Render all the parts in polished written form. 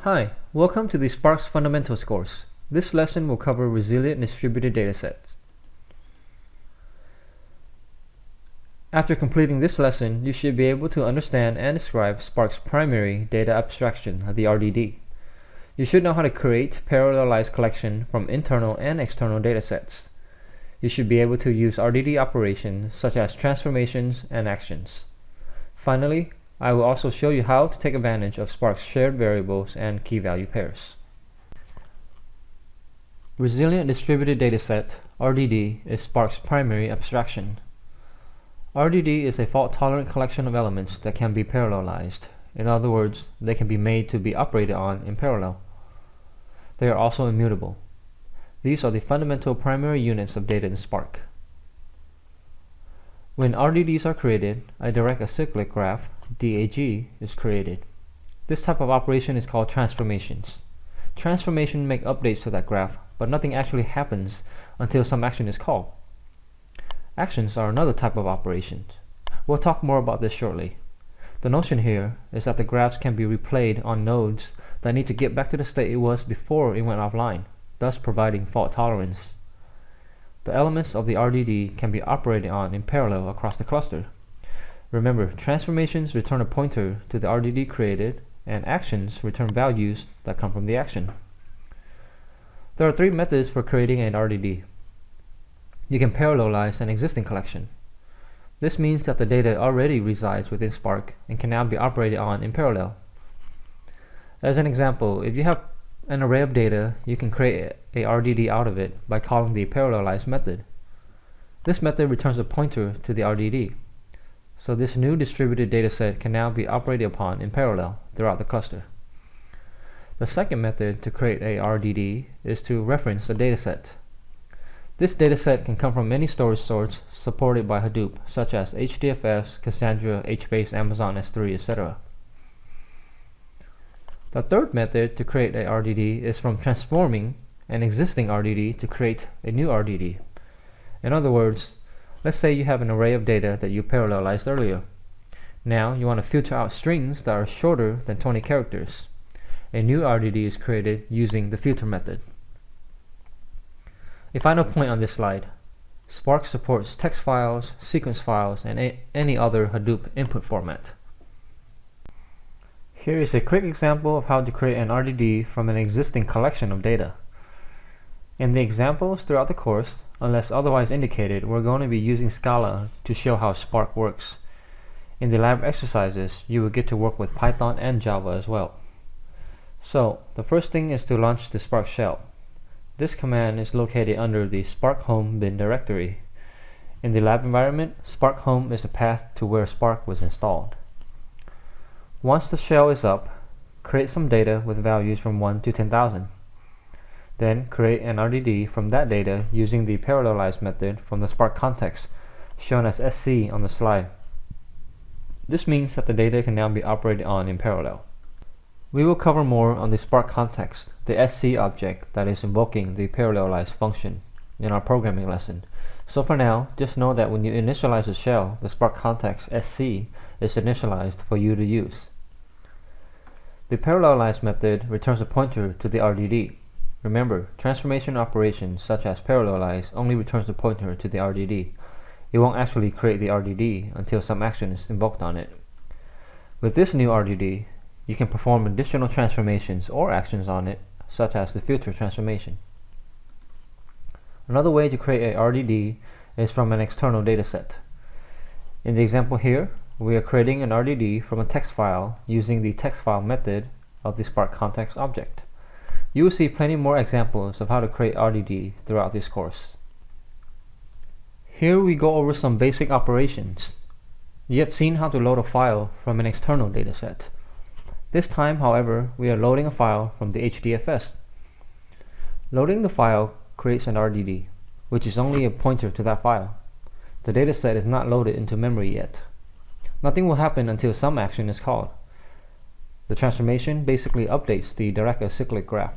Hi, welcome to the Spark's Fundamentals course. This lesson will cover resilient distributed datasets. After completing this lesson, you should be able to understand and describe Spark's primary data abstraction, the RDD. You should know how to create parallelized collection from internal and external datasets. You should be able to use RDD operations such as transformations and actions. Finally, I will also show you how to take advantage of Spark's shared variables and key value pairs. Resilient Distributed Dataset, RDD, is Spark's primary abstraction. RDD is a fault-tolerant collection of elements that can be parallelized. In other words, they can be made to be operated on in parallel. They are also immutable. These are the fundamental primary units of data in Spark. When RDDs are created, a direct acyclic graph, DAG, is created. This type of operation is called transformations. Transformations make updates to that graph, but nothing actually happens until some action is called. Actions are another type of operations. We'll talk more about this shortly. The notion here is that the graphs can be replayed on nodes that need to get back to the state it was before it went offline, thus providing fault tolerance. The elements of the RDD can be operated on in parallel across the cluster. Remember, transformations return a pointer to the RDD created, and actions return values that come from the action. There are three methods for creating an RDD. You can parallelize an existing collection. This means that the data already resides within Spark and can now be operated on in parallel. As an example, if you have an array of data, you can create a RDD out of it by calling the parallelize method. This method returns a pointer to the RDD. So this new distributed dataset can now be operated upon in parallel throughout the cluster. The second method to create a RDD is to reference a dataset. This dataset can come from any storage source supported by Hadoop, such as HDFS, Cassandra, HBase, Amazon S3, etc. The third method to create a RDD is from transforming an existing RDD to create a new RDD. In other words, let's say you have an array of data that you parallelized earlier. Now you want to filter out strings that are shorter than 20 characters. A new RDD is created using the filter method. A final point on this slide. Spark supports text files, sequence files, and any other Hadoop input format. Here is a quick example of how to create an RDD from an existing collection of data. In the examples throughout the course, unless otherwise indicated, we're going to be using Scala to show how Spark works. In the lab exercises, you will get to work with Python and Java as well. So, the first thing is to launch the Spark shell. This command is located under the Spark Home bin directory. In the lab environment, Spark Home is the path to where Spark was installed. Once the shell is up, create some data with values from 1 to 10,000. Then create an RDD from that data using the parallelize method from the Spark context, shown as SC on the slide. This means that the data can now be operated on in parallel. We will cover more on the Spark context, the SC object that is invoking the parallelize function, in our programming lesson. So for now, just know that when you initialize a shell, the Spark context SC is initialized for you to use. The parallelize method returns a pointer to the RDD. Remember, transformation operations such as parallelize only returns the pointer to the RDD. It won't actually create the RDD until some action is invoked on it. With this new RDD, you can perform additional transformations or actions on it, such as the filter transformation. Another way to create a RDD is from an external dataset. In the example here, we are creating an RDD from a text file using the text file method of the Spark context object. You will see plenty more examples of how to create RDD throughout this course. Here we go over some basic operations. You have seen how to load a file from an external dataset. This time, however, we are loading a file from the HDFS. Loading the file creates an RDD, which is only a pointer to that file. The dataset is not loaded into memory yet. Nothing will happen until some action is called. The transformation basically updates the direct acyclic graph.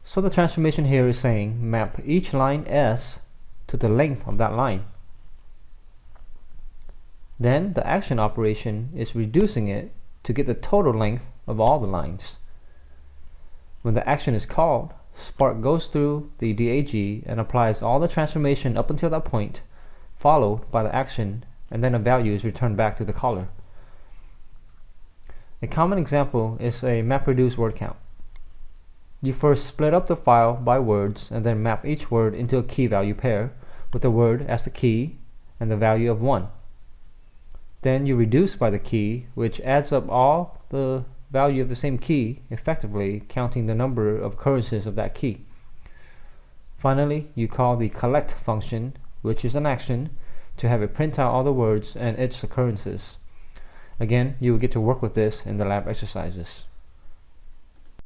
So the transformation here is saying map each line S to the length of that line. Then the action operation is reducing it to get the total length of all the lines. When the action is called, Spark goes through the DAG and applies all the transformation up until that point, followed by the action, and then a value is returned back to the caller. A common example is a MapReduce word count. You first split up the file by words and then map each word into a key value pair with the word as the key and the value of 1. Then you reduce by the key, which adds up all the value of the same key, effectively counting the number of occurrences of that key. Finally, you call the collect function, which is an action, to have it print out all the words and its occurrences. Again, you will get to work with this in the lab exercises.